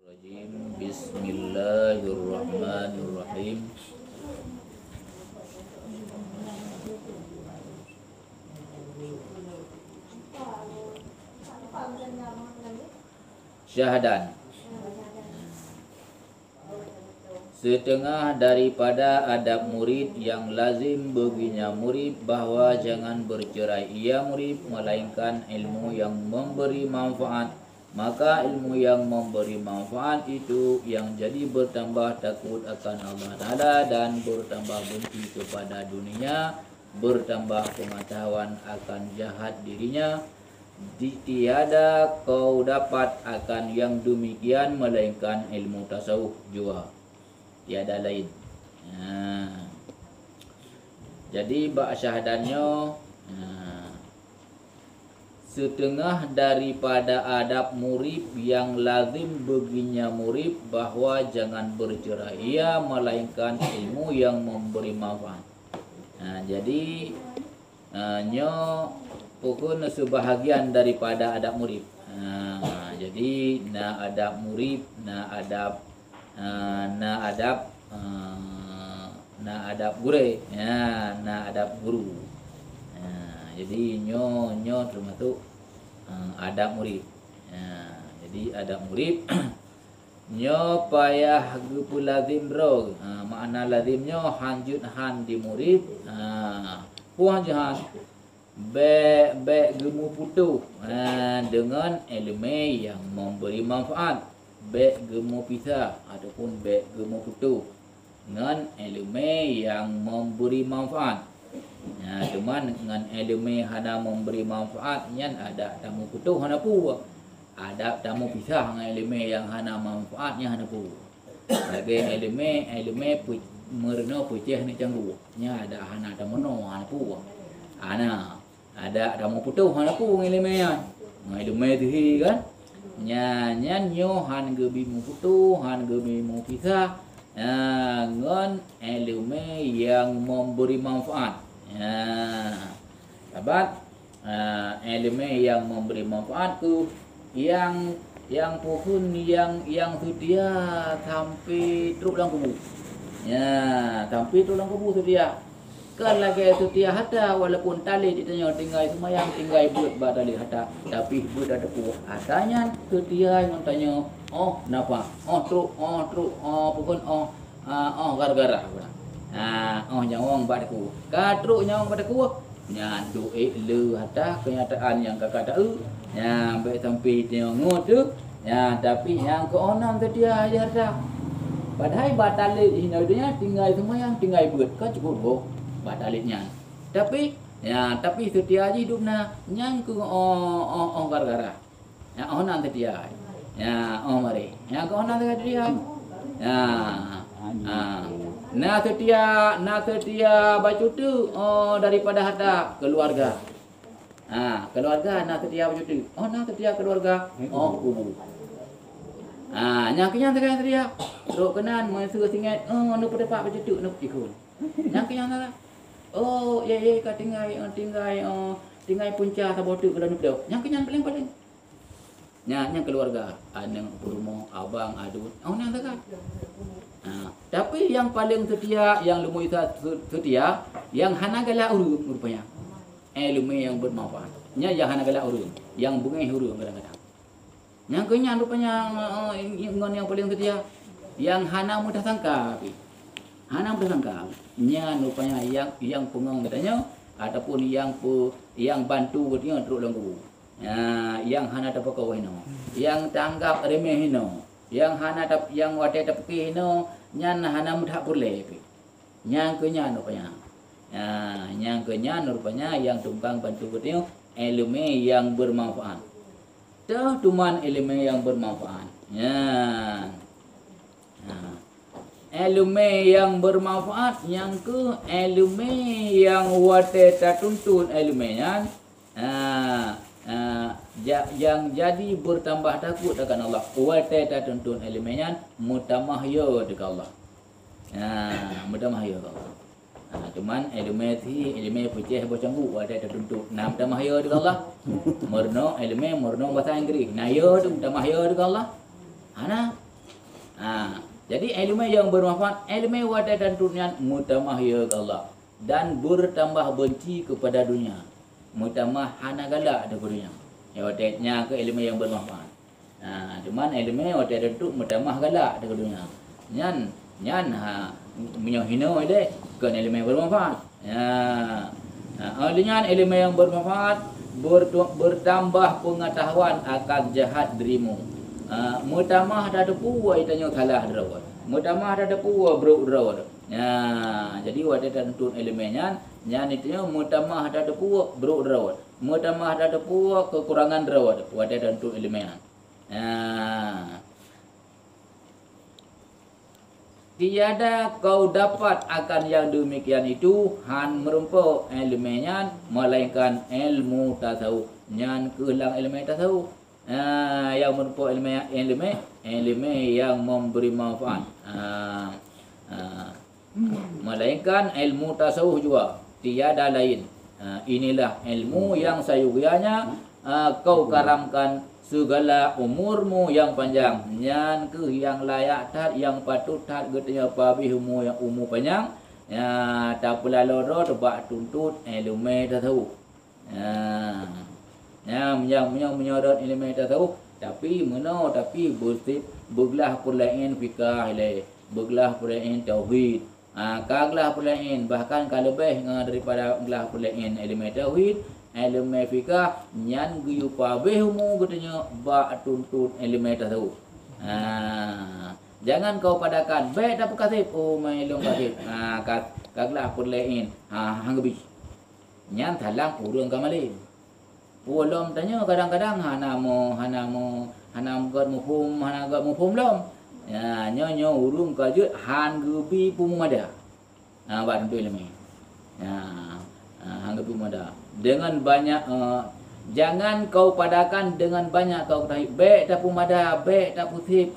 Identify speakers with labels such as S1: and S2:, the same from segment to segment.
S1: Bismillahirrahmanirrahim. Syahadan, setengah daripada adab murid yang lazim baginya murid bahawa jangan bercerai ia murid melainkan ilmu yang memberi manfaat. Maka ilmu yang memberi manfaat itu yang jadi bertambah takut akan Allah Ta'ala dan bertambah benci kepada dunia, bertambah pengetahuan akan jahat dirinya. Tiada kau dapat akan yang demikian melainkan ilmu tasawuf jua, tiada lain. Jadi bak syahadannya, setengah daripada adab murid yang lazim baginya murid bahawa jangan bercerai ia melainkan ilmu yang memberi manfaat. Jadi nyo pokok sebahagian daripada adab murid. Jadi adab murid, adab guru, adab guru. Jadi nyo termasuk adab murid. Jadi adab murid nyo payah gupu lazim ro. Makna lazimnya hanjut han di murid. Puang jahan be gemu putu dengan ilmu yang memberi manfaat. Be gemu pisah ataupun be gemu putu dengan ilmu yang memberi manfaat. Cuman dengan ilmu hana memberi manfaat nyan ada tamu putuh hana pu. Ada tamu pisah dengan ilmu yang hana manfaatnya hana pu. Lagi ilmu merno putih ni canggu. Nya ada hana tamu no hana pu. Ana ada tamu putuh hana pu ilmu nya. Ilmu tu kan. Nya nyo han gebi mu putuh, han gebi mu pisah. Ngon ilmu yang memberi manfaat. Sahabat, ilmu yang memberi manfaat tu yang pohon yang sedia sampai teruk dalam kubur. Sampai teruk dalam kubur sedia. Kan lagi sedia hatta walaupun tali ditanya tinggal semayang tinggal buat batali hatta tapi buat ada puak. Hatanya sedia yang tanya, oh napa? Oh teruk, pohon gara-gara. Nyawang padaku. Katruk nyawang padaku. Nya duit le hatta kenyataan yang kakak tahu. Nya baik sampai tengok tu. Tapi yang ke onam tadi ajar dah. Padahal batalit hinaunya tinggal semayang tinggal buat kan cukup boh batalitnya. Tapi setia aja hidupnya nyang ke gara-gara. Onam tadi aja. Mari. Yang ke onam tadi aja. Nah setia baju tu daripada harta keluarga. Keluarga nah setia baju tu. Nah setia keluarga. Kubu. Nyangkinya setia. Teruk kenan masa singat nu pada pak baju tu nu ikut. Nyangkinya lah. Ya ka tinggal punca sabot tu kalau nu dah. Nyangkinya paling. Nyang keluarga, anak rumah, abang, adut. Nyang tak. Tapi yang paling setia, yang lumu itu setia, yang hana gala urung rupanya. Ilmu yang bermanfaat. Nya yang hana gala urung, yang bungai urung kadang-kadang. Yang kenyang rupanya ngon yang paling setia, yang hana mudah sangka. Hana mudah sangka. Nya rupanya yang pengong katanya ataupun yang bantu katanya teruk dalam kubur. Yang hana dapat kau hino, yang tanggap remeh hino, yang hana yang wadah dapat hino, nyan hana mudah boleh. Yang kenyan rupanya, yang kenyan rupanya yang tumpang bantu katanya ilmu yang bermanfaat. Dah cuman ilmu yang bermanfaat. Ilmu yang bermanfaat yang ke ilmu yang wadah tertuntun ilmunya. Yang jadi bertambah takut akan Allah. Wata tuntun elemennya mutamah yo dekat Allah. Mutamah yo Allah. Cuman ilmu putih bocanggu wata tuntun nam mutamah yo dekat Allah. Murno bahasa Inggeris. Nah yo mutamah yo dekat Allah. Jadi ilmu yang bermanfaat, ilmu wadah dan dunia mutamah ya Allah dan bertambah benci kepada dunia. Mutamah hana galak ada dunia. Ya wadahnya ke ilmu yang bermanfaat. Cuman ilmu wadah dan tu mutamah galak ada dunia. Nyan menyohino ile ke ilmu yang bermanfaat. Dengan ilmu yang bermanfaat bertambah pengetahuan akan jahat dirimu. Mutamah dah ada puwa itanya kalah drawat. Mutamah dah ada puwa bro drawat. Jadi wadah dan tun elemennya nyan itanya mutamah dah ada puwa bro drawat. Mutamah dah ada puwa kekurangan drawat wadah dan tun elemennya. Tiada kau dapat akan yang demikian itu han merumpuk elemennya melainkan ilmu tasawuf. Nyan kehilang ilmu tasawuf. Yang merumpuk ilmu yang memberi manfaat. Melainkan ilmu tasawuf juga. Tiada lain. Inilah ilmu yang sayurianya kau karamkan segala umurmu yang panjang. Nyan ke yang layak tat, yang patut tat getanya pabih umur yang umur panjang. Tak pula loro tebak tuntut ilmu tasawuf. Yang menyorot ilmu tasawuf tapi bersih beglah pulain fikah ile, beglah pulain tauhid. Kaglah pulain bahkan kalau lebih daripada belah pulain ilmu tauhid, ilmu fikah nyan guyu pabeh mu katanya ba tuntut ilmu tasawuf. Jangan kau padakan baik dapat kasih mai long kasih. Kaglah pulain hangbi. Nyan thalang urang kamalin. Ulum tanya kadang-kadang hana mo got mufhum hana got mufhum lom. Nyo urung kajut han gubi pumada. Ba tentu ilmu. Han gubi pumada. Dengan banyak jangan kau padakan dengan banyak kau tahi baik tak pumada baik tak putih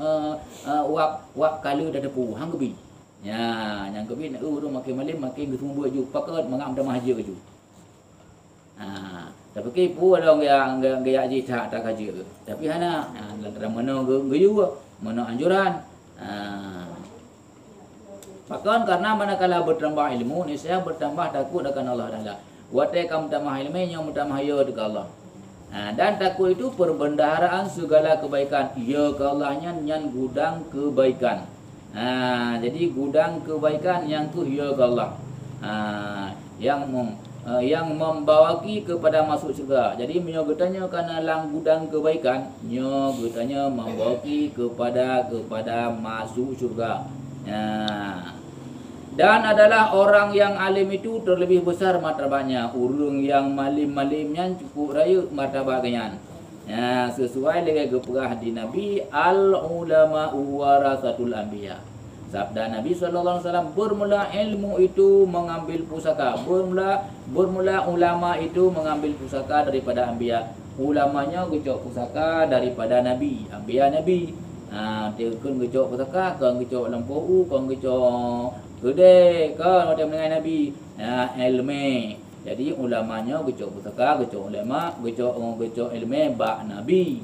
S1: wak kalu dah depu hang gubi. Yang gubi nak urung makin malim makin gesumbu ju pakat mangam dah mahja ju. Tapi kipu ada orang gaya haji tak kaji. Tapi hana dalam mana gayu mana anjuran. Pakon karena manakala bertambah ilmu ni saya bertambah takut akan Allah Taala. Watai kam tambah ilmu yang tambah ya dekat Allah. Dan takut itu perbendaharaan segala kebaikan. Ya ke Allahnya nyan gudang kebaikan. Jadi gudang kebaikan yang tu ya ke Allah. Yang membawaki kepada masuk surga. Jadi menyogetanya karena lang gudang kebaikan, nyogetanya membawaki kepada masuk surga. Dan adalah orang yang alim itu terlebih besar martabatnya. Urung yang malim-malimnya cukup raya martabatnya. Sesuai dengan keperah di Nabi, al ulama warasatul anbiya. Sabda Nabi SAW, bermula ilmu itu mengambil pusaka. Bermula ulama itu mengambil pusaka daripada anbiya. Ulamanya gecok pusaka daripada Nabi. Anbiya Nabi. Dia kan gecok pusaka, kan gecok lampu, kan gecok gede, kan macam dengan Nabi. Ilmu. Jadi ulamanya gecok pusaka, gecok ulama, gecok ilmu bak Nabi.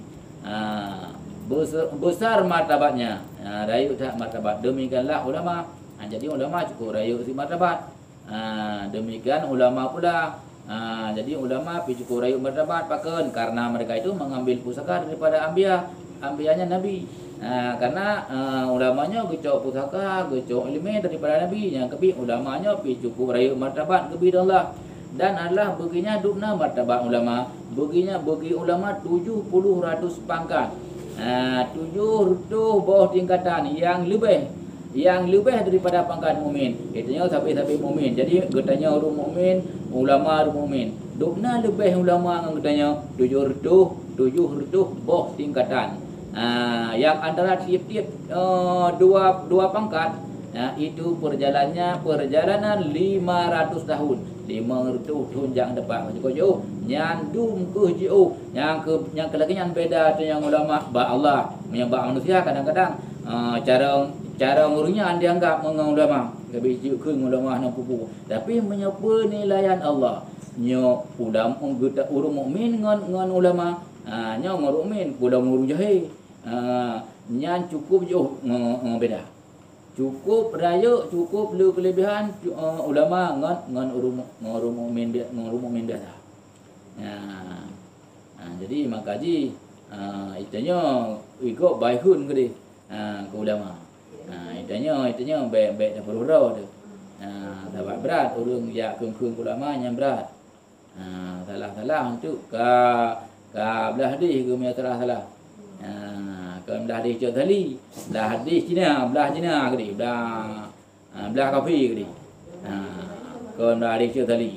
S1: Besar martabatnya. Rayu tak martabat. Demikianlah ulama. Jadi ulama cukup rayu si martabat. Demikian ulama pula. Jadi ulama pi cukup rayu martabat paken karena mereka itu mengambil pusaka daripada anbiyanya Nabi. Karena ulamanya gecok pusaka, gecok ilmu daripada Nabi. Yang kebi ulamanya pi cukup rayu martabat kebi Allah. Dan adalah baginya dukna martabat ulama. Bagi ulama 70 ratus pangkat. 7 bawah tingkatan yang lebih daripada pangkat mukmin. Itunya sampai mukmin. Jadi katanya orang mukmin, ulama orang mukmin. Dukna lebih ulama yang katanya 7 bawah tingkatan. Yang antara tiap-tiap dua pangkat itu perjalanan 500 tahun. 500 tunjang depan macam jauh nyandum ke jauh yang kelakian beda dengan ulama ba Allah menyembah manusia kadang-kadang cara ngurungnya dianggap ulama lebih ke ulama nak pupu tapi menyapa penilaian Allah nyo ulama urung mukmin ngan ulama nyo urung mukmin ulama urung jahil nyan cukup jauh beda. Cukup raya, cukup lu kelebihan ulama ngan urum minda dah. Jadi makaji itanya ikut baihun ke dia. Ke ulama. Itanya baik dah perlu tu. Sebab berat urang ya keung ulama yang berat. Salah untuk ka belah hadis ke punya salah. Kan belah hadis cak tali, belah hadis belah Cina ke dia, belah kafi ke dia. Kan belah hadis cak tali.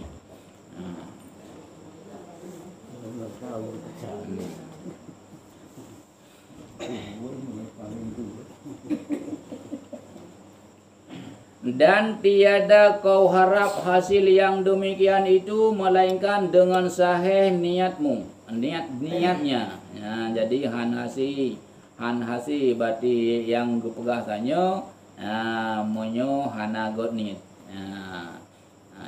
S1: Dan tiada kau harap hasil yang demikian itu melainkan dengan sahih niatmu, niatnya. Jadi han hasi berarti yang gepegahsannya monyo hanagot niat.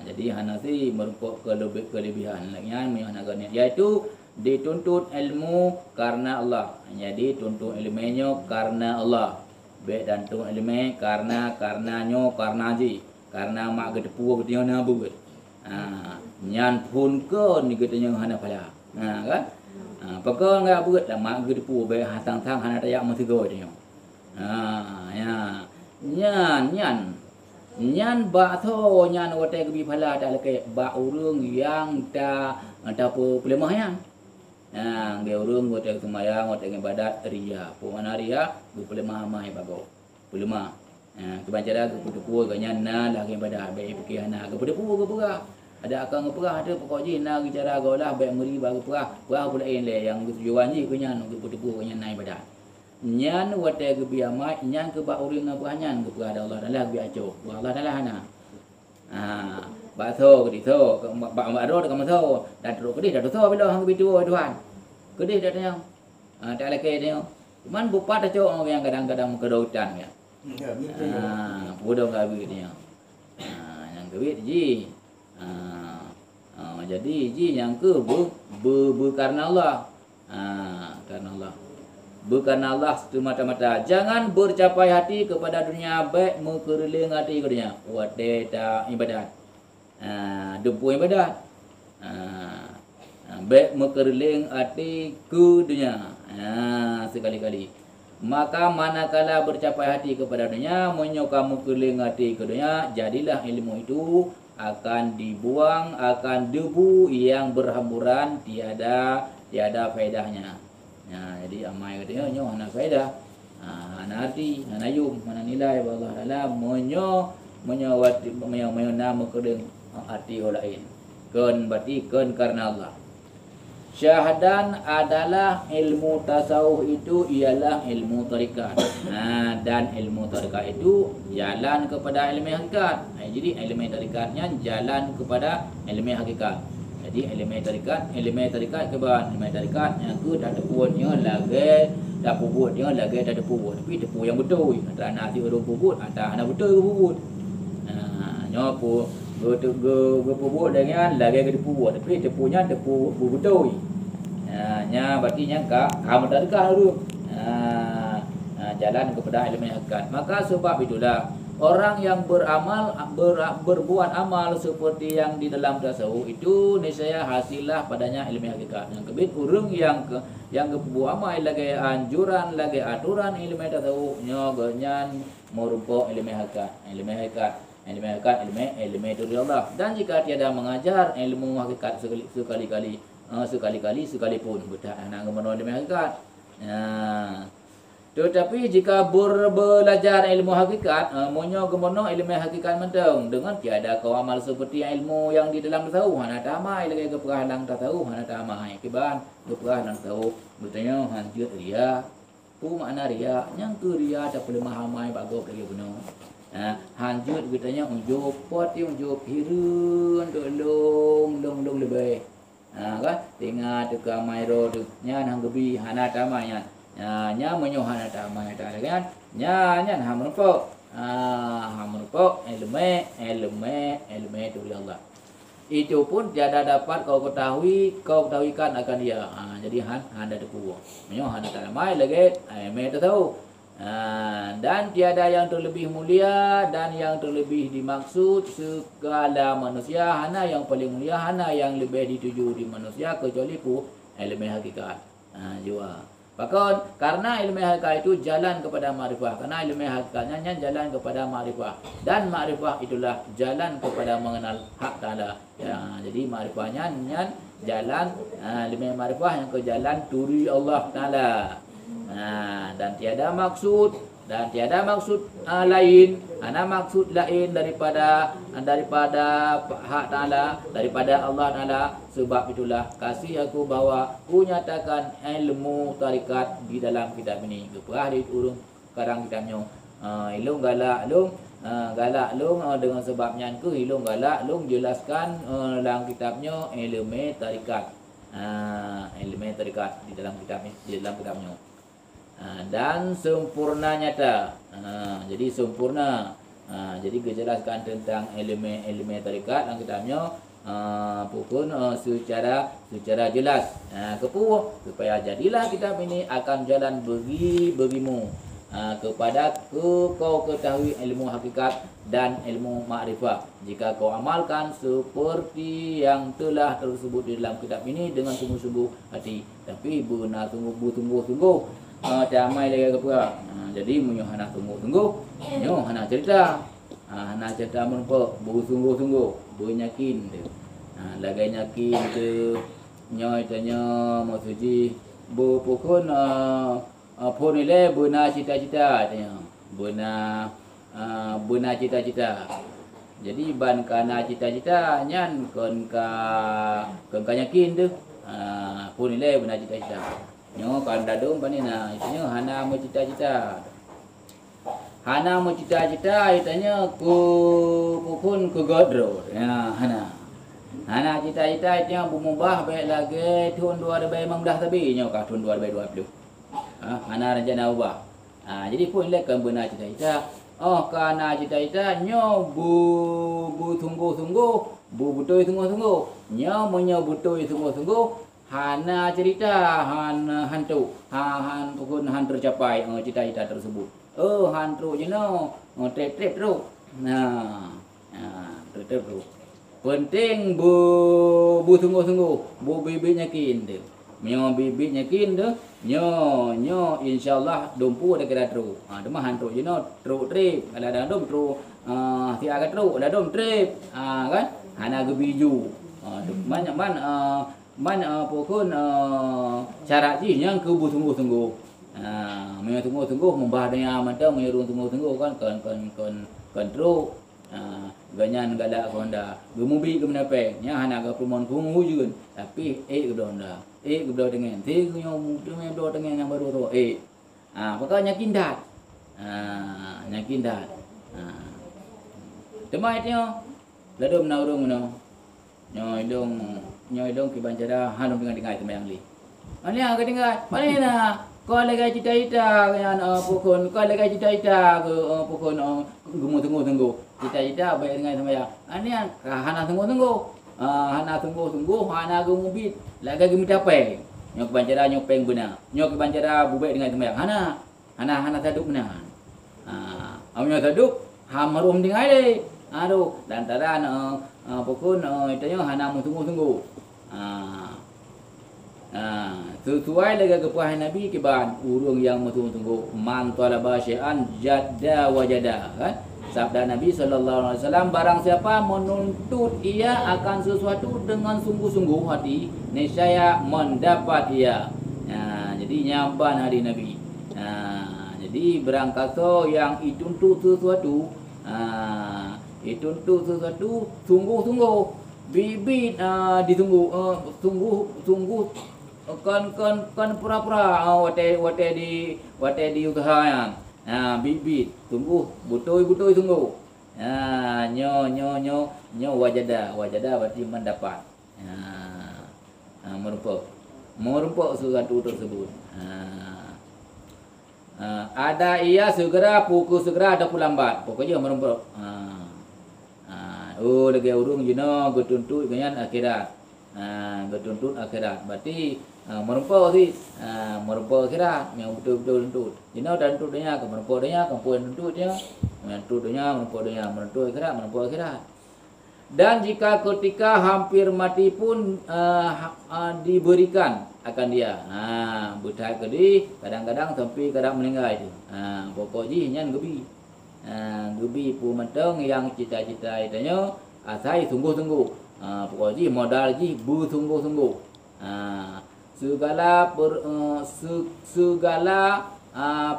S1: Jadi han hasi merupakan kelebihan lagian monyo hanagot niat, yaitu dituntut ilmu karena Allah. Jadi tuntut ilmunya karena Allah. Baik dan tu ilmu karenanyo karena ji karena mak gedepu getnya na buget. Nyan pun ke ni getnya hana pala. Kan? Pekon enggak buget dah mak gedepu baik hatang-tang hana tayak mesigo dia. Ya. Nyan ba tho nyan wote gebi pala dak leke ba urang yang ta pelemah yang. Dia urung gote semayang gote ibadat ria. Pemana ria boleh mahmai bago. Boleh mah. Kebancara ke putu ganyan na lagi ibadat baik fikih na ke putu ke pura. Ada akan ke pura ada pokok ji na bicara golah baik muri bago pura. Pura pula le yang tujuan ji kunyan ke putu ganyan na ibadat. Nyan wote ke biamai nyan ke ba urung na nyan ke pura Allah dalah bi ajo. Allah dalah na. Ba tho ke tho ba ro ke tho dan ro ke dah tho bila hang bitu tuan. Kedih dah tanya. Tak leke dia. Man bupat aja orang yang kadang-kadang kedotan ya. Bodoh gabi dia. Yang kewit ji. Jadi ji yang ke karena Allah. Karena Allah. Bukan Allah semata-mata. Jangan bercapai hati kepada dunia baik mengkeliling hati ke dunia. Wadeta ibadat. Depu ibadat. Baik mengkeliling hati ke dunia. Sekali-kali. Maka manakala bercapai hati kepada dunia, kamu keliling hati ke dunia, jadilah ilmu itu akan dibuang, akan debu yang berhamburan, tiada faedahnya. Jadi amai katanya nyo hana faedah. Hana arti, hana yum, hana nilai Allah Taala menyo nama keliling hati orang lain. Ken berarti ken karena Allah. Syahadan adalah ilmu tasawuf itu ialah ilmu tarikat. Dan ilmu tarikat itu jalan kepada ilmu hakikat. Jadi ilmu tarikatnya jalan kepada ilmu hakikat. Jadi ilmu tarikat keban ilmu tarikat yang ku dah depunya lagi dah puputnya lagi dah deput. Tapi depu yang betul. Antara nasi orang puput, antara anak betul puput. Nyopo puput dengan lagi ke depu. Tapi depunya depu betul. Nya berarti nya kamu tarikat dulu. Jalan kepada ilmu hakikat. Maka sebab itulah orang yang beramal berbuat amal seperti yang di dalam tasawuf itu niscaya hasillah padanya ilmu hakikat. Yang kebit urang yang berbuat amal lagi anjuran lagi aturan ilmu tasawuf nyogonyan merupakan ilmu hakikat. Ilmu dari Allah. Dan jika tiada mengajar ilmu hakikat sekali-kali sekalipun betul anak gemano ilmu hakikat. Tetapi jika belajar ilmu hakikat, monyo gemono ilmu hakikat mentong dengan tiada kau amal seperti ilmu yang di dalam tasawuf. Hana tamai lagi ke perhalang tasawuf, hana tamai kiban ke perhalang tasawuf. Betulnya hanjut ria. Pu makna ria, yang ke ria tak boleh mahamai bagok lagi benar. Hanjut betulnya unjuk pot, unjuk hirun, long lebih. Kan tengah teka mairo tu nya hang gebi hana tamai nya menyo hana tamai ta kan nya hamrupo ilmu itu dari Allah. Itu pun tiada dapat kau ketahuikan akan dia. Jadi handa depu menyo hana tamai lagi me tahu Dan tiada yang terlebih mulia dan yang terlebih dimaksud segala manusia, hana yang paling mulia, hana yang lebih dituju di manusia kecuali ku ilmu hakikat. Jua. Bahkan karena ilmu hakikat itu jalan kepada makrifah, karena ilmu hakikatnya jalan kepada makrifah, dan makrifah itulah jalan kepada mengenal hak Taala. Jadi makrifahnya jalan ilmu makrifah yang ke jalan turi Allah Taala. Dan tiada maksud lain, maksud lain daripada hak Taala, daripada Allah Taala. Sebab itulah kasih aku bahawa ku nyatakan ilmu tarikat di dalam kitab ini. Keperah di urung karang kitabnya. Ilung galak lung dengan sebabnya ku ilung galak lung jelaskan dalam kitabnya ilmu tarikat. Ilmu tarikat di dalam kitabnya. Dan sempurna nyata. Jadi sempurna. Jadi kejelaskan tentang ilmu tarikat dalam kitabnya pukul secara jelas. Kepuh supaya jadilah kitab ini akan jalan bagimu kepada kau ketahui ilmu hakikat dan ilmu makrifat. Jika kau amalkan seperti yang telah tersebut di dalam kitab ini dengan sungguh-sungguh hati. Tapi benar sungguh-sungguh damai lagi ke pula. Jadi munyo hana tunggu-tunggu, nyo hana cerita. Hana cerita menpa bersungguh-sungguh, beryakin tu. Lagai yakin tu nyo itanya maksudji berpukun pun ile benar cita-cita tanya. Benar cita-cita. Jadi ban kana cita-cita nyan kon ka yakin tu. Pun ile benar cita-cita. Nyo kan dadung panina itanya hana mo cita-cita. Hana mo cita-cita itanya pun ke godro. Hana cita-cita itanya bumubah baik lagi tahun 2015 tapi nyo ka tahun 2020. Hana rencana ubah. Jadi pun ile kan benar cita-cita. Kana cita-cita nyo bu tunggu-tunggu, betul tunggu-tunggu. Nyo menyo betul tunggu-tunggu. Hana cerita hantu pukul han tercapai cita-cita tersebut. Hantu je no trip terus. Trip terus. Penting bu tunggu-tunggu, bu bibit yakin tu. Nyo bibit yakin tu, nyo insyaallah dumpu ada kira terus. Demah hantu je no trip. Kalau ada dom terus tiada terus, ada dom trip. Kan? Hana gebiju. Pokon cara ji yang ke tunggu-tunggu. Memang tunggu-tunggu membahadanya mata merung tunggu-tunggu kan kontrol. Ganyan galak Honda. Gemubi ke menape? Nya hana ke perempuan hujun. Tapi ke Honda. Ke belah dengan. Ti nyo dengan do dengan yang baru ro. Pokoknya kindat. Nyakindat. Temai tio. Ladom na urung no. Nyo idong ki banjara hanum dengan temayang li. Ania ke tinggal. Mana kau lagi cita-cita kan pukun kau lagi cita-cita ke pukun tunggu-tunggu. Cita-cita baik dengan temayang. Ania hana tunggu-tunggu. Hana tunggu-tunggu, hana gemubit. Lagi gemi capai. Nyo ke banjara nyo peng benar. Nyo ke banjara bubaik dengan temayang. Hana taduk benar. Nyo taduk hamarum dengan le. Aduh, lantaran pukun itanya hana tunggu-tunggu. Sesuai dengan kepuasan Nabi kiban urung yang tunggu-tunggu man talaba syai'an jadda wajada kan. Sabda Nabi sallallahu alaihi wasallam, barang siapa menuntut ia akan sesuatu dengan sungguh-sungguh hati, niscaya mendapat ia. Jadi nyamban hari Nabi. Jadi berangkat yang dituntut sesuatu, sungguh-sungguh bibit ditunggu tunggu kan pura-pura wate di usaha bibit tunggu betul tunggu nyo wajada berarti mendapat merupakan sesuatu tersebut. Ada ia segera pukul segera ada lambat pokoknya merupakan lagi urung jino getuntut ganyan akhirat. Tuntut akhirat. Berarti merempa sih, merempa akhirat yang betul-betul tuntut. Jina dan tuntut dunia, ke merempa dunia, ke puan tuntutnya, tuntut dunia, merempa akhirat. Dan jika ketika hampir mati pun diberikan akan dia. Budak kedi kadang-kadang sampai kadang meninggal itu. Pokok ji nyan gebi. Gebi pu menteng yang cita-cita itanya asai sungguh-sungguh. Pokok ji modal ji bersungguh-sungguh. Segala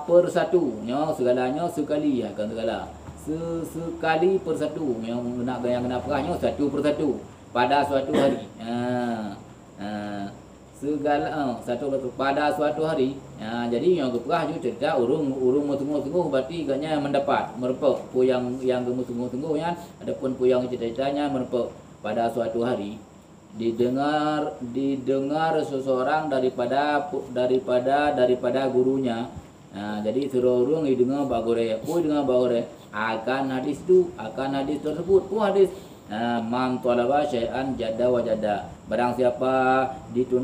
S1: persatunya, segalanya sekali akan segala. Sekali persatu yang nak kena perahnya satu persatu pada suatu hari. Satu pada suatu hari. Jadi yang keperah juga cerita urung tunggu-tunggu berarti agaknya mendapat merepek pu yang tunggu-tunggu kan, adapun pu yang cita-citanya merepek pada suatu hari didengar seseorang daripada gurunya. Jadi surung dengar bagore akan hadis tersebut hadis man talaba syai'an jadda wa jadda. Barang siapa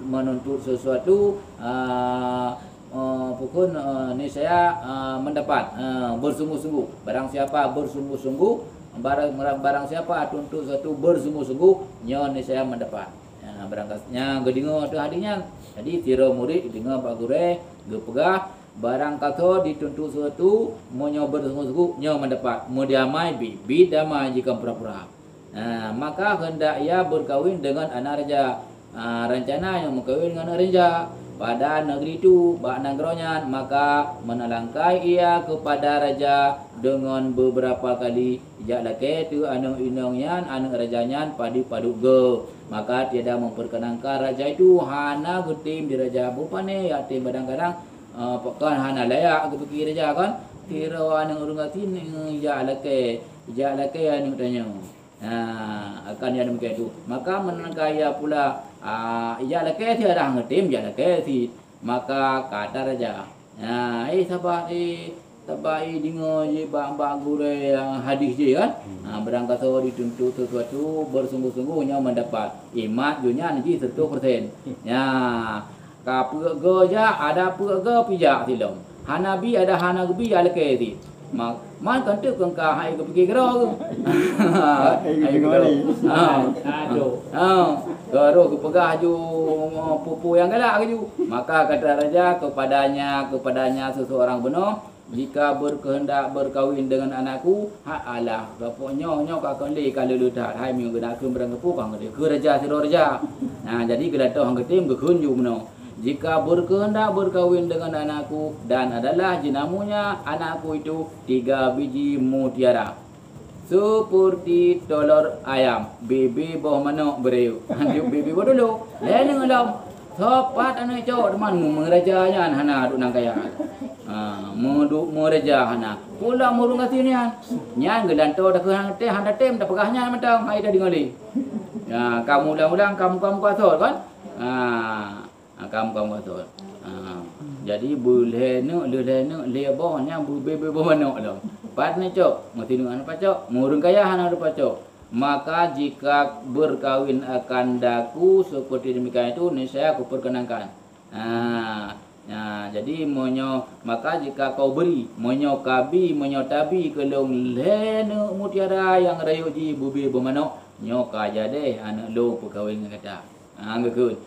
S1: menuntut sesuatu pukul ni saya mendapat bersungguh-sungguh. Barang siapa bersungguh-sungguh, barang siapa tuntut sesuatu bersungguh-sungguh, nyon ni saya mendapat. Barangkasnya gedingo tu hadinya. Jadi tira murid dengar bagore gepegah barang kata dituntut sesuatu monyo bersungguh-sungguh nyo mendapat. Mudiamai bi damai jika pura-pura. Maka hendak ia berkahwin dengan anak raja. Rencana yang berkahwin dengan anak raja pada negeri itu bak nagronya, maka menalangkai ia kepada raja dengan beberapa kali ijak laki tu anu inongnya anu rajanya padi paduk ge. Maka tiada memperkenankan raja itu hana getim di raja bupane ya tim kadang-kadang kan hana layak ke pergi raja kan kira anu urang atin ijak laki anu tanya. Akan yang demikian itu. Maka menangkaya pula ijak laki tiada ngetim ijak laki. Maka kata raja, sabar dengar je bak gure hadis je kan. Berangkat dituntut sesuatu bersungguh-sungguhnya mendapat. Imat dunia nanti 100%. Ka purga ja ada purga pijak silom. Hanabi ada hanabi alake ti. Man kan tu kan ka hai ke pergi gerau. Hai aduh. Gerau ke pegah ju pupu yang galak ju. Maka kata raja kepadanya seseorang benar, jika berkehendak berkahwin dengan anakku, alah bapaknya kakak le kalau lutat hai mi guna ke berangku kang ke raja siro raja. Jadi gelatoh hang ketim ke kunju benar. Jika berkehendak berkahwin dengan anakku dan adalah jenamunya anakku itu 3 biji mutiara seperti telur ayam, bebe bawah manok beriuk. Hanjuk bebe bawah dulu. Lain ngelam. Sopat anak cowok teman merajanya hana duk nang kaya. Meraja hana. Pula murung kati ni han. Nyan gelanto dak hang teh handa tem dak pegahnya mentang ai dah dingali. Kamu ulang-ulang kamu kasut kan? Kamu betul. Jadi boleh le bohnya bebe bohno dah. Pat ni cok, mesti dengan apa cok? Murung kaya hana ada cok. Maka jika berkahwin akan daku seperti demikian itu, ni saya aku perkenankan. Jadi maka jika kau beri monyo tabi kelong lene mutiara yang rayu ji bubi bermanok nyoka jadi anak lo perkahwin kata. Anggekun.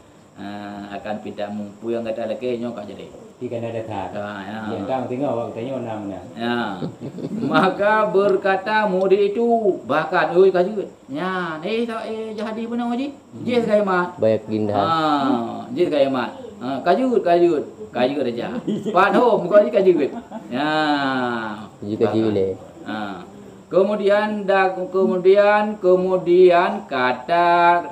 S1: Akan pindah mumpu yang kata laki nyoka jadi.
S2: Jika ada tak, yang kang tengok waktu tanya orang mana.
S1: Maka berkata murid itu bahkan, oi kajut. Ni tak jadi benar haji. Jis kai mat.
S3: Baik gindah.
S1: Jis kai mat. Kajut raja. Pat ho muka ni kajut.
S3: Juga jile.
S1: Kemudian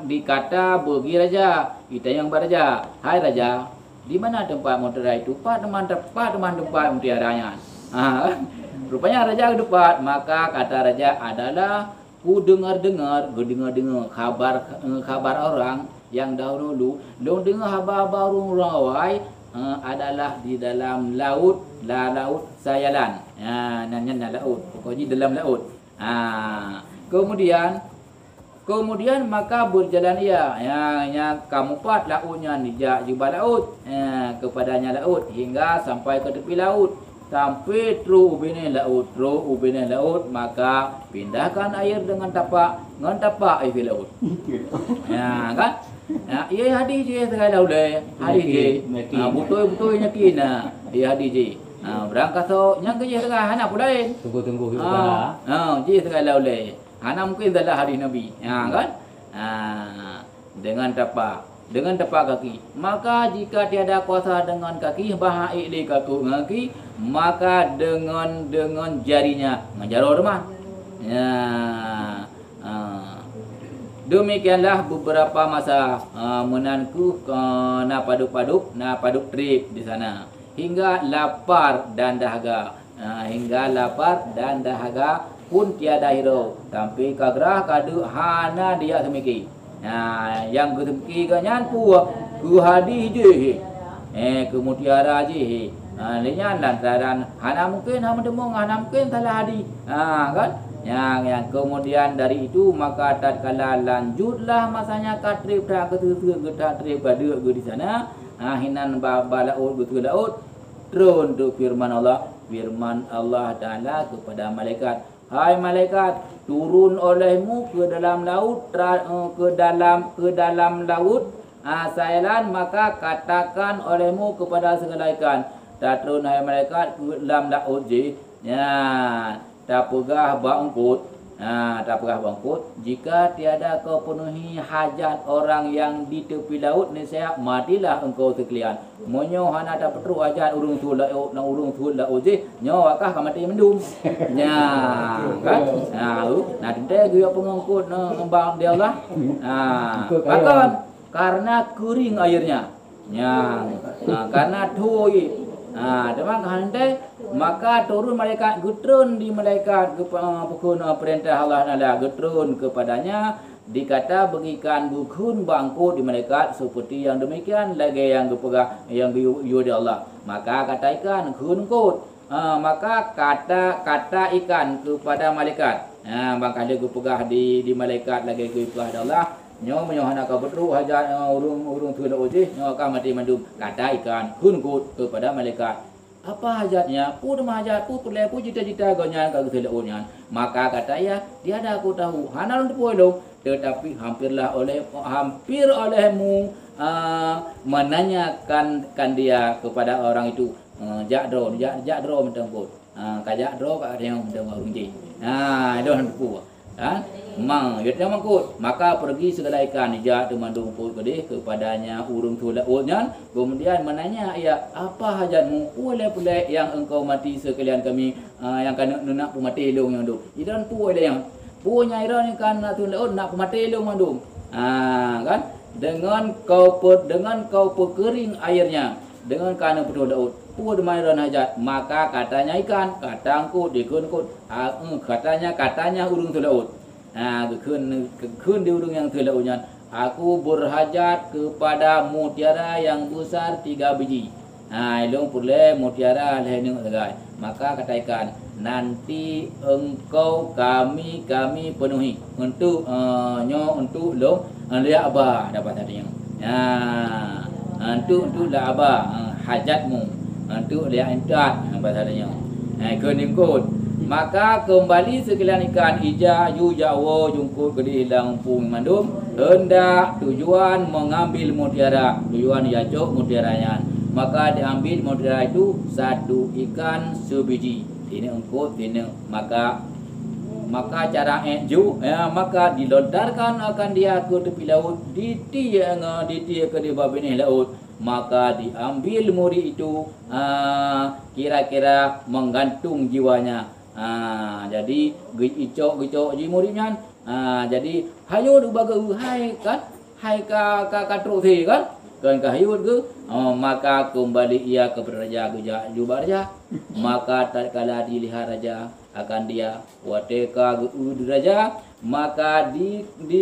S1: dikata bagi raja, kita yang beraja, hai raja, di mana tempat mutiara itu? Pak teman tempat mutiaranya. Rupanya raja ke depan, maka kata raja adalah ku dengar kabar orang yang dahulu, dengar kabar orang wai adalah di dalam laut sayalan. Nanya laut, pokoknya dalam laut. Kemudian Kemudian maka berjalan ia yang kamufat lautnya dijak jubah laut kepadanya laut hingga sampai ke tepi laut. Sampai terus ubin laut maka pindahkan air dengan tapak air laut. Ya kan? Ya, ia hadis je segala boleh. Hadis je. Betul yakin ia hadis je. Berangkat so yang kerja segala anak pun lain.
S2: Tunggu hidup
S1: je segala boleh. Anak mungkin adalah hari Nabi. Ya kan? Dengan tapak kaki. Maka jika tiada kuasa dengan kaki, bahaik di kaki, maka dengan jarinya menjaro rumah. Ya. Demikianlah beberapa masa menanku na paduk trip di sana hingga lapar dan dahaga. Pun tiada hiro sampai kagrah kadu hana dia semiki. Yang ketemki ganyan ku hadi je ke mutiara je lenyan lantaran hana mungkin salah hadi kan yang kemudian dari itu maka tatkala lanjutlah masanya katrip dah ketutup trip pada di sana hinan balaut betul laut turun tu firman Allah Taala kepada malaikat, hai malaikat, turun olehmu ke dalam laut, ke dalam laut sailan, maka katakan olehmu kepada segala ikan, tak turun hai malaikat ke dalam laut je tak pegah bangkut jika tiada kau penuhi hajat orang yang di tepi laut, nescaya matilah engkau sekalian. Monyo hana tak perlu hajat urung tu laut je nyawakah ka mati mendum kan tente dia pengangkut ngembang dia Allah bahkan karena kering airnya karena tuoi demang hande maka turun malaikat getrun di malaikat pukul perintah Allah Taala getrun kepadanya, dikata bagikan bukun bangku di malaikat seperti yang demikian lagi yang gepegah yang di Allah. Maka kata ikan kunkut maka kata ikan kepada malaikat bangkah dia gepegah di malaikat lagi gepegah Allah nyo menyohana ka betru hajat urung tu ojeh nyo ka mati mandum. Kata ikan kunkut kepada malaikat, apa hajatnya? Pu hajat pu perle pu cita-cita gonya ka gelaunyan. Maka kata ya, tiada aku tahu. Hanal tu poilo, tetapi hampir olehmu menanyakan dia kepada orang itu. Jakdro mentemput. Kajakdro ka ada yang mentemput urung. Itu hantu. Yatnya mangkut, maka pergi segala ikan dijak demandung put kedih kepadanya urung tu lautnya, kemudian menanya ia, apa hajatmu? Pulai yang engkau mati sekalian kami yang kan nak pemati long yang duk. Idan pulai yang punya iran kan tu laut nak pemati long mandum. Kan dengan kau perkering airnya dengan kana betul laut. Pu demairan hajat, maka katanya ikan, katangku dikunkut, katanya urung tu laut. Kekun di urung yang terlautnya, aku berhajat kepada mutiara yang besar 3 biji. Ilung pulai mutiara lehenung segai. Maka kata ikan, nanti engkau kami penuhi untuk untuk long lihat abah dapat tadinya. Untuk lah abah hajatmu untuk lihat entat bahasanya. Keningkut. Maka kembali sekalian ikan ija yu jawo jungkut gede hilang pung mandum hendak tujuan mengambil mutiara, tujuan yacok mutiaranya. Maka diambil mutiara itu 1 ikan sebiji. Ini engkut ini maka cara enju maka dilontarkan akan dia ke tepi laut, ditia ke di bawah benih laut. Maka diambil muri itu kira-kira menggantung jiwanya. Jadi gicok ji muridnya. Jadi hayu du bagu hai kan hai ka trothi kan hayut ke maka kembali ia kepada raja jubah raja. Maka tatkala dilihat raja akan dia wateka raja maka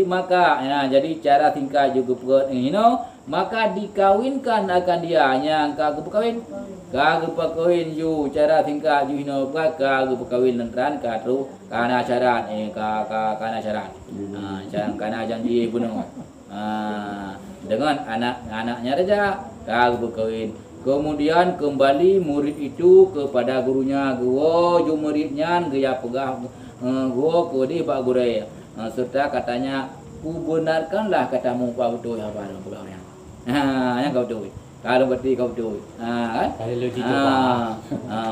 S1: maka jadi cara tingkah juga perut maka dikawinkan akan dia yang kagak berkawin ju cara tingkat ju hino kagak berkawin lentran katu kana syarat kana syarat kana janji bunuh dengan anak-anaknya raja kagak berkawin. Kemudian kembali murid itu kepada gurunya, gua ju muridnya gaya pegah gua kodi pak gure serta katanya ku benarkanlah katamu pak betul ya pak orang yang kau betul kalau berarti kau betul kan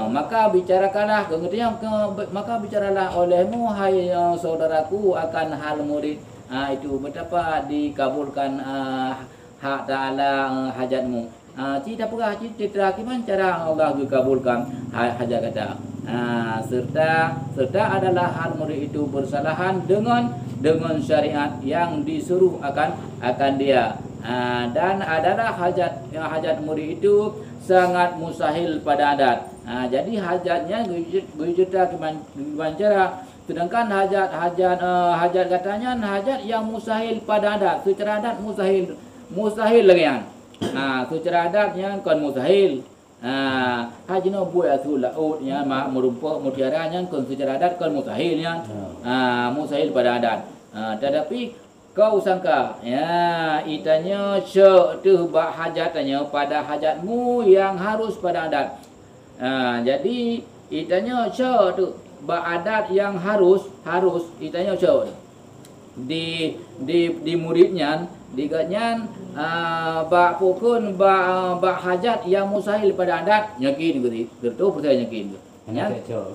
S1: maka bicarakanlah maka bicaralah olehmu hai saudaraku akan hal murid itu betapa dikabulkan hak ta'ala hajatmu. Tidak pernah citra gimana cara Allah dikabulkan hajat kata. Serta adalah hal murid itu bersalahan dengan syariat yang disuruh akan dia. Dan adalah hajat murid itu sangat mustahil pada adat. Jadi hajatnya bercerita gimana cara. Sedangkan hajat katanya hajat yang mustahil pada adat. Secara adat mustahil lagi kan. Secara adatnya kan mustahil. Haji no buat asul laut nya merumpuk mutiaranya kan secara adat kan mustahilnya. Mustahil pada adat. Tetapi kau sangka ya itanya tu bah hajatnya pada hajatmu yang harus pada adat. Jadi itanya tu bah adat yang harus itanya di muridnya digatnya bak pukun bak hajat yang mustahil pada adat yakin gitu percaya yakin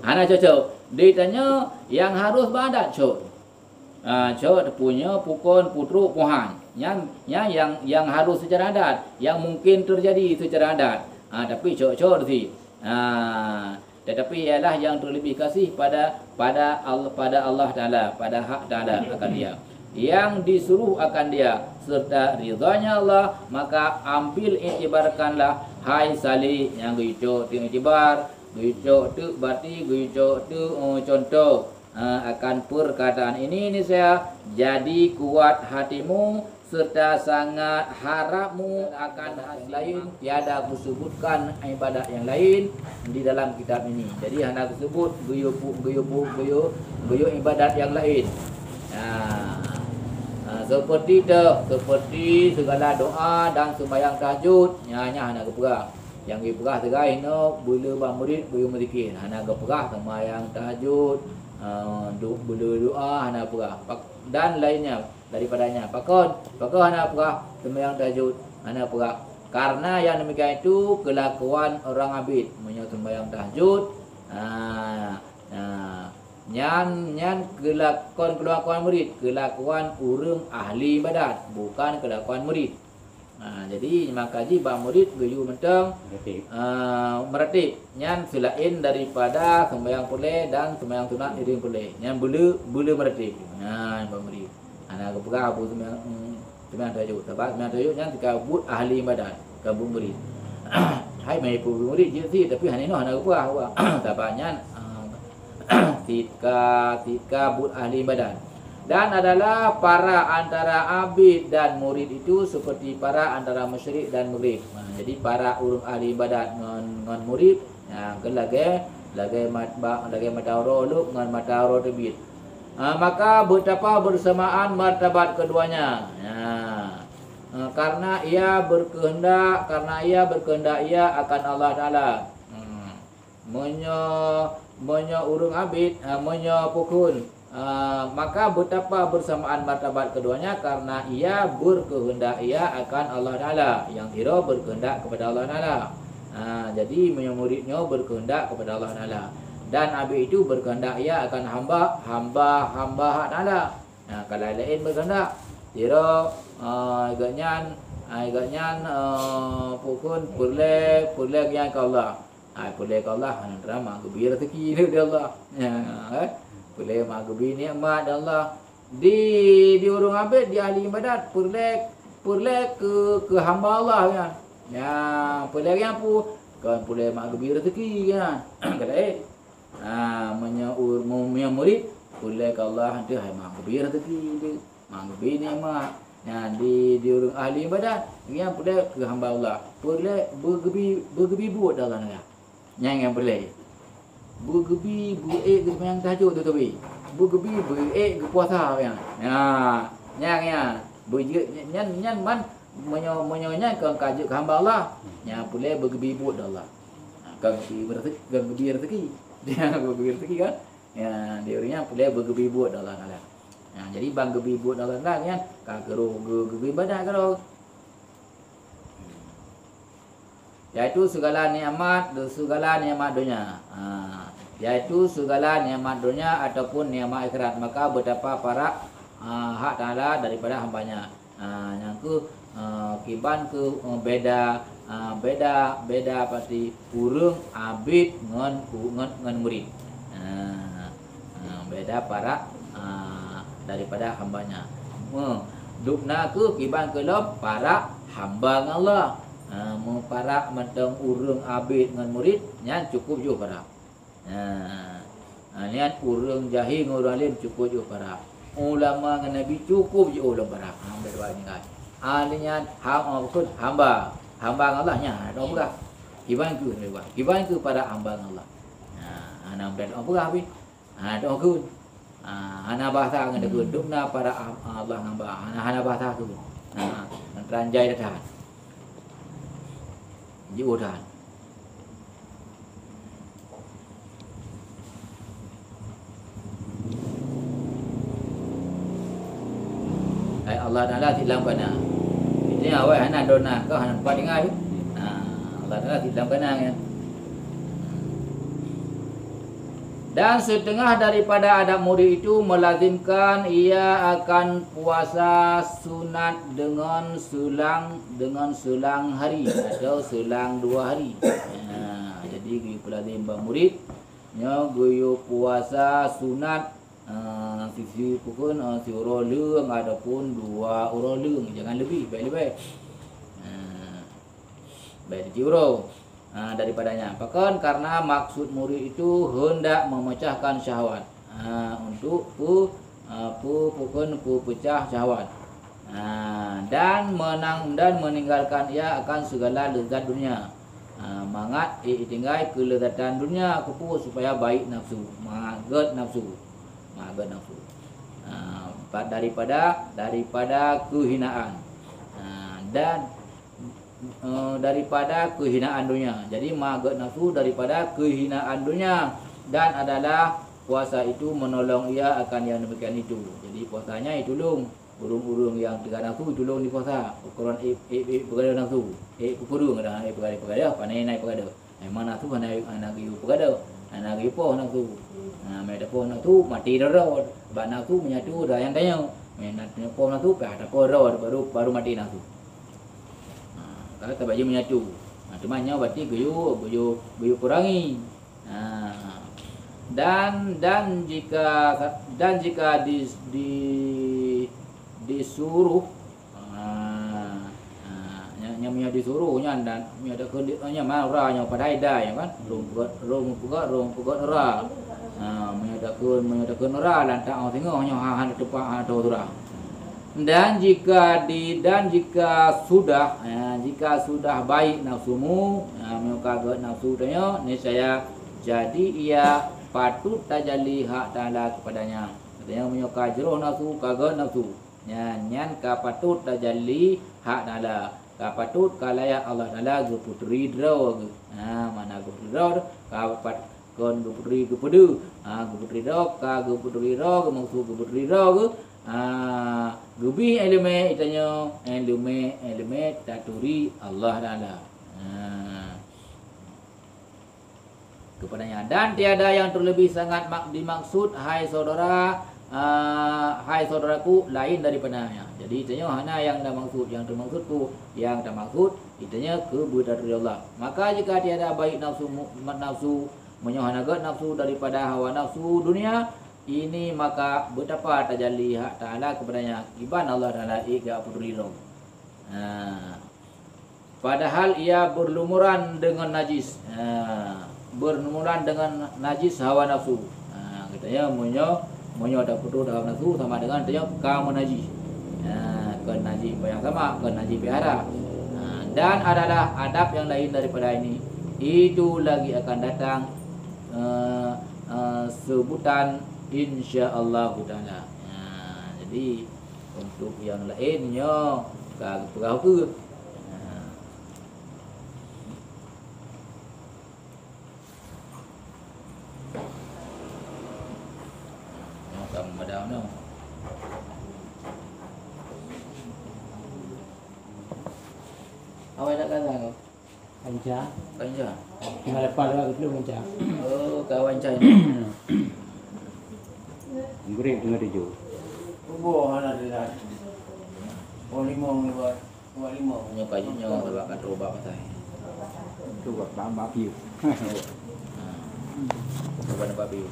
S1: anak cocok ditanya yang harus badat cocok punya pukun putru pohan yang harus secara adat yang mungkin terjadi secara adat tapi cocok sih tetapi ialah yang terlebih kasih pada Allah Taala, pada hak Taala akan dia, yang disuruh akan dia serta ridhanya Allah, maka ambil iktibarkanlah hai sali yang guico tu iktibar, guico tu berarti guico tu contoh akan perkataan ini saya jadi kuat hatimu serta sangat harapmu akan hasil lain. Tiada aku sebutkan ibadat yang lain di dalam kitab ini. Jadi hanya aku sebut guyu ibadat yang lain. Seperti segala doa dan sembahyang tahajud hanya aku perah. Yang perah tegai no bila bang murid guyu mezikir. Hanya aku perah sembahyang tahajud, doa hanya perah dan lainnya daripadanya. Pakon hanya perah sembahyang tahajud, hanya perah. Karena yang demikian itu kelakuan orang abid sembahyang tahajud. Nyan kelakuan murid, kelakuan urang ahli ibadat, bukan kelakuan murid. Jadi makaji bang murid guyu mentang meratib nyan selain daripada sembahyang pulih dan sembahyang sunat iring pulih. Nyan bulu meratib. Bang murid. Anak keperah abu sembahyang tahajud. Sebab sembahyang tahajud nyan kabut ahli ibadat, kabut murid. Hai mai pu murid je si tapi hani no anak keperah. Sebab nyan tika but ahli ibadat. Dan adalah para antara abid dan murid itu seperti para antara musyrik dan murid. Jadi para urung ahli ibadat dengan murid lagi mataharo lu dengan mataharo terbit. Maka betapa bersamaan martabat keduanya. Karena ia berkehendak ia akan Allah Taala. Menyo urung abid, menyo pukul. Maka betapa bersamaan martabat keduanya karena ia berkehendak ia akan Allah Taala, yang hiro berkehendak kepada Allah Taala. Jadi muridnya berkehendak kepada Allah Taala dan abid itu berkehendak ia akan hamba Taala. Kalau lain berkehendak hiro ganyan pukun purle yang ke Allah. Purle ke Allah drama gembira rezeki dia Allah. Boleh magbi nikmat Allah di urung abid di ahli ibadat purle ke hamba Allah kan. Purle yang pu kan purle magbi rezeki kan. Kalau murid purle ke Allah tu hai magbi rezeki dia. Magbi nikmat. di orang ahli ibadat yang boleh ke hamba Allah boleh bergebi buat dalam neraka yang boleh bergebi buat yang tahajud tu tapi bergebi buat puasa yang yang nyan man menyonya ke kaji ke hamba Allah yang boleh bergebi buat Allah gebi rezeki dia bergebi rezeki kan ya dia orangnya boleh bergebi buat dalam neraka. Nah, jadi bang gebi buat dalam lah kan, kagero gebi ibadah karo. Yaitu segala nikmat dunia. Yaitu segala nikmat dunia ataupun nikmat akhirat, maka betapa para hak Taala daripada hambanya. Yang ke kiban ke beda pasti urang abid ngan murid. Beda para daripada hambanya. Dukna ke kiban ke para hamba Allah. Para macam urang abid dengan murid yang cukup juga para. Niat urang jahil dengan orang alim cukup juga para. Ulama dengan nabi cukup juga ulama para. Berdoa ni kan. Alinya hamba Allah nya ada apa? Kiban ke para hamba Allah. Ana berdoa apa habis? Doa ke hana bahasa dengan dukna para Allah hamba hana bahasa tu ranjai dah judan ai Allah Taala tilam kana ini awak hana dona kau hana buat dengar Allah Taala tilam kana ya. Dan setengah daripada adab murid itu melazimkan ia akan puasa sunat dengan selang hari atau selang 2 hari. Jadi pelazim murid nya guyu puasa sunat sisi pukul si urolung ataupun 2 urolung, jangan lebih, baik-baik. Baik diuro daripadanya. Bahkan karena maksud murid itu hendak memecahkan syahwat untuk pecah syahwat dan meninggalkan ia akan segala lezat dunia. Mangat tinggal kelezatan dunia kupu supaya baik nafsu, magat nafsu. Daripada kehinaan dan daripada kehinaan dunia. Jadi magat nafsu daripada kehinaan dunia, dan adalah puasa itu menolong ia akan yang demikian itu. Jadi puasanya itu tolong urung-urung yang tegak nafsu tolong di puasa. Ukuran perkara nafsu. Kurung dah perkara panai naik perkara. Memang nafsu panai anak iu perkara. Anak iu poh nafsu. Mereka poh nafsu mati darah. Bab nafsu menyatu dah yang tanya. Mereka poh nafsu dah poh darah baru mati nafsu. Kalau tak baju menyatu, temannya berarti guyu kurangi. Dan jika disuruh, yang disuruhnya dan ada kendiknya marahnya pada ida ya kan, rum pugat ra, menyatakan ra lantak orang tengoknya hanya tepat atau turah. Dan jika sudah baik nafsumu, mengkagat nafsu tanya, niscaya jadi ia patut tajalli hak Taala kepadanya. Katanya menyoka jeroh nafsu, kagat nafsu. Nyan ka patut tajalli hak Taala. Ka patut kalaya Allah Taala ge putri draw ge. Mana ge putri draw ka pat kon ge putri ge pedu. Ge putri draw ka ge putri draw ge maksud ge putri draw ge. Gubi elemen itanya elemen taturi Allah Taala kepadanya. Dan tiada yang terlebih sangat dimaksud hai saudaraku lain daripadanya. Jadi itanya hanya yang dah maksud, yang termaksudku yang tak maksud itanya kebudak dari Allah. Maka jika tiada baik nafsu menyohanagat nafsu daripada hawa nafsu dunia ini, maka betapa tajalli hak Taala kepadanya. Iban Allah Taala iga putrilong. Padahal ia berlumuran dengan najis. Berlumuran dengan najis hawa nafsu. Katanya monyo ada putu hawa nafsu sama dengan katanya kamu najis. Kan najib yang sama, bukan najib biara. Dan adalah adab yang lain daripada ini. Itu lagi akan datang sebutan insyaallah taala. Jadi untuk yang lainnya kagak perau ke. Kamu madam no. Awak nak kata kau?
S2: Panca.
S1: Kanja.
S2: Yang lepas lewat itu panca.
S1: Oh, kawan cai.
S2: Gurih dengan tujuh.
S4: Buah ada dah. Limau buat limau.
S1: Nyo kajunya sebab kan robak patai.
S2: Tu buat bambak piu.
S1: Coba nampak biu.